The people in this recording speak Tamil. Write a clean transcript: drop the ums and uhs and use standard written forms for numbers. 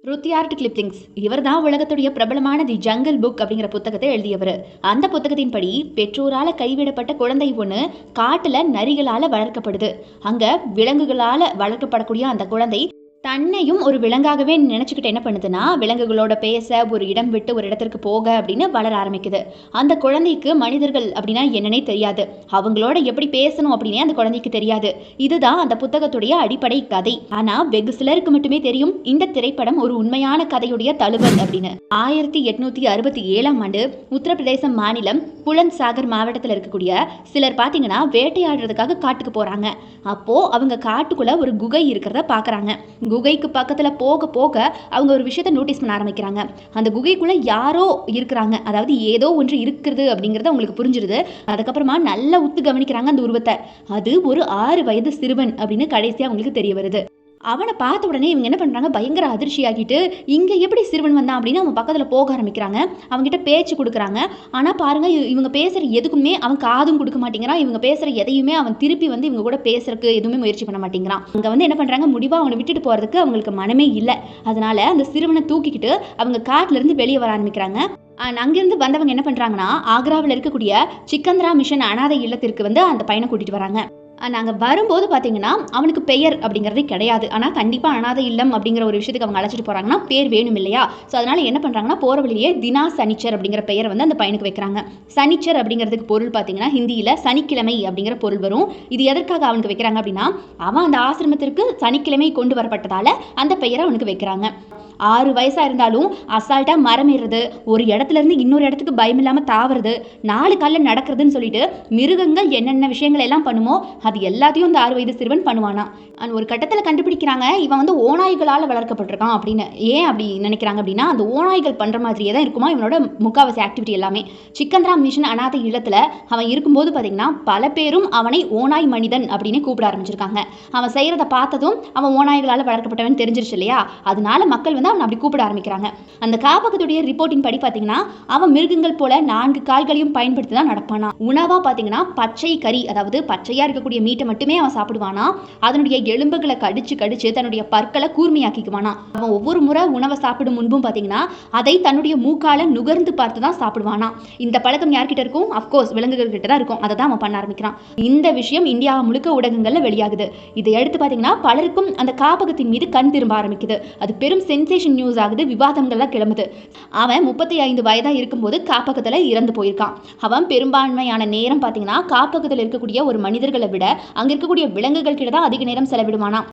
ருத்தியார்ட் கிளிப்ளிங்ஸ் இவர் தான் உலகத்துடைய பிரபலமான தி ஜங்கல் புக் அப்படிங்கிற புத்தகத்தை எழுதியவர். அந்த புத்தகத்தின்படி பெற்றோரால கைவிடப்பட்ட குழந்தை ஒன்று காட்டுல நரிகளால வளர்க்கப்படுது. அங்க விலங்குகளால வளர்க்கப்படக்கூடிய அந்த குழந்தை தன்னையும் ஒரு விலங்காகவே நினைச்சுக்கிட்டு என்ன பண்ணுதுன்னா, விலங்குகளோட பேச, ஒரு இடம் விட்டு ஒரு இடத்திற்கு போக அப்படின்னு வளர ஆரம்பிக்குது. அந்த குழந்தைக்கு மனிதர்கள் அப்படின்னா என்னன்னே தெரியாது. அவங்களோட எப்படி பேசணும் அப்படின்னே அந்த குழந்தைக்கு தெரியாது. இதுதான் அந்த புத்தகத்துடைய அடிப்படை கதை. ஆனா வெகு சிலருக்கு மட்டுமே தெரியும் இந்த திரைப்படம் ஒரு உண்மையான கதையுடைய தழுவல் அப்படின்னு. 1867ஆம் ஆண்டு உத்தரப்பிரதேசம் மாநிலம் புலந்த் சாகர் மாவட்டத்தில் இருக்கக்கூடிய சிலர் பார்த்தீங்கன்னா வேட்டையாடுறதுக்காக காட்டுக்கு போறாங்க. அப்போ அவங்க காட்டுக்குள்ள ஒரு குகை இருக்கிறத பாக்குறாங்க. குகைக்கு பக்கத்துல போக போக அவங்க ஒரு விஷயத்தை நோட்டீஸ் பண்ண ஆரம்பிக்கிறாங்க. அந்த குகைக்குள்ள யாரோ இருக்கிறாங்க, அதாவது ஏதோ ஒன்று இருக்கிறது அப்படிங்கறது அவங்களுக்கு புரிஞ்சிருது. அதுக்கப்புறமா நல்லா உத்து கவனிக்கிறாங்க அந்த உருவத்தை. அது ஒரு 6 வயது சிறுவன் அப்படின்னு கடைசியா அவங்களுக்கு தெரிய வருது. அவனை பார்த்த உடனே இவங்க என்ன பண்ணுறாங்க, பயங்கர அதிர்ச்சி ஆகிட்டு இங்கே எப்படி சிறுவன் வந்தான் அப்படின்னு அவங்க பக்கத்தில் போக ஆரம்பிக்கிறாங்க. அவங்ககிட்ட பேச்சு கொடுக்குறாங்க. ஆனால் பாருங்கள், இவங்க பேசுகிற எதுக்குமே அவன் காதும் கொடுக்க மாட்டேங்கிறான். இவங்க பேசுகிற எதையுமே அவன் திருப்பி வந்து இவங்க கூட பேசுறதுக்கு எதுவுமே முயற்சி பண்ண மாட்டேங்கிறான். அங்கே வந்து என்ன பண்ணுறாங்க, முடிவாக அவனை விட்டுட்டு போகிறதுக்கு அவங்களுக்கு மனமே இல்லை. அதனால அந்த சிறுவனை தூக்கிக்கிட்டு அவங்க காட்டிலேருந்து வெளியே வர ஆரம்பிக்கிறாங்க. அங்கிருந்து வந்தவங்க என்ன பண்ணுறாங்கன்னா, ஆக்ராவில் இருக்கக்கூடிய சிக்கந்திரா மிஷன் அனாதை இல்லத்திற்கு வந்து அந்த பையனை கூட்டிகிட்டு வராங்க. நாங்கள் வரும்போது பார்த்தீங்கன்னா அவனுக்கு பெயர் அப்படிங்கிறதே கிடையாது. ஆனால் கண்டிப்பாக அனாதை இல்லம் அப்படிங்கிற ஒரு விஷயத்துக்கு அவங்க அழைச்சிட்டு போகிறாங்கன்னா பேர் வேணும் இல்லையா? ஸோ அதனால் என்ன பண்ணுறாங்கன்னா, போகிற வழியே தினா சனிச்சர் அப்படிங்கிற பெயரை வந்து அந்த பையனுக்கு வைக்கிறாங்க. சனிச்சர் அப்படிங்கிறதுக்கு பொருள் பார்த்தீங்கன்னா ஹிந்தியில் சனிக்கிழமை அப்படிங்கிற பொருள் வரும். இது எதற்காக அவனுக்கு வைக்கிறாங்க அப்படின்னா, அவன் அந்த ஆசிரமத்திற்கு சனிக்கிழமை கொண்டு வரப்பட்டதால் அந்த பெயரை அவனுக்கு வைக்கிறாங்க. 6 வயசாக இருந்தாலும் அசால்ட்டாக மரம் ஏறுறது, ஒரு இடத்துலேருந்து இன்னொரு இடத்துக்கு பயம் இல்லாமல் தாவறது, 4 காலில் நடக்கிறதுன்னு சொல்லிட்டு மிருகங்கள் என்னென்ன விஷயங்கள் எல்லாம் பண்ணுமோ அது எல்லாத்தையும் இந்த 6 வயது சிறுவன் பண்ணுவானா. ஒரு கட்டத்தில் கண்டுபிடிக்கிறாங்க, இவன் வந்து ஓநாய்களால் வளர்க்கப்பட்டிருக்கான் அப்படின்னு. ஏன் அப்படி நினைக்கிறாங்க அப்படின்னா, அந்த ஓநாய்கள் பண்ணுற மாதிரியே தான் இருக்குமா இவனோட முக்காவாசி ஆக்டிவிட்டி எல்லாமே. சிக்கந்திரா மிஷன் அனாதை இல்லத்தில் அவன் இருக்கும்போது பார்த்தீங்கன்னா பல பேரும் அவனை ஓநாய் மனிதன் அப்படின்னு கூப்பிட ஆரம்பிச்சிருக்காங்க. அவன் செய்கிறத பார்த்ததும் அவன் ஓநாய்களால் வளர்க்கப்பட்டவன் தெரிஞ்சிருச்சு இல்லையா? அதனால மக்கள் வந்து அவன் அப்படி கூப்பிட ஆரம்பிக்கிறாங்க. அந்த காப்பகத்துடைய ரிப்போர்ட்டின் படி பார்த்தீங்கன்னா, அவன் மிருகங்கள் போல 4 கால்களையும் பயன்படுத்தி தான் நடப்பானா. உணவா பார்த்தீங்கன்னா பச்சை கறி, அதாவது பச்சையா இருக்கக்கூடிய மீட்டை மட்டுமே அவன் சாப்பிடுவானா. அதனுடைய எலும்புகளை கடிச்சு கடிச்சு தன்னுடைய பற்களை கூர்மையாக்கிக்குவானா. அவன் ஒவ்வொரு முறை உணவை சாப்பிடும் முன்பும் பார்த்தீங்கன்னா அதை தன்னுடைய மூக்கால நுகர்ந்து பார்த்து தான் சாப்பிடுவானா. இந்த பழக்கம் யார்கிட்ட இருக்கும்? அப்கோர்ஸ் விலங்குகள் கிட்ட தான் இருக்கும். அதை தான் அவன் பண்ண ஆரம்பிக்கிறான். இந்த விஷயம் இந்தியா முழுக்க ஊடகங்கள்ல வெளியாகுது. இதை எடுத்து பார்த்தீங்கன்னா பலருக்கும் அந்த காப்பகத்தின் மீது கண் திரும்ப ஆரம்பிக்குது. அது பெரும் சென்சேஷன் நியூஸ் ஆகுது, விவாதங்கள்லாம் கிளம்புது. அவன் 35 வயதா இருக்கும்போது காப்பகத்துல இறந்து போயிருக்கான். அவன் பெரும்பான்மையான நேரம் பார்த்தீங்கன்னா காப்பகத்தில் இருக்கக்கூடிய ஒரு மனிதர்களை விட அங்க இருக்கக்கூடிய விலங்குகள் கிட்ட தான் அதிக நேரம் செலவிடுவானா.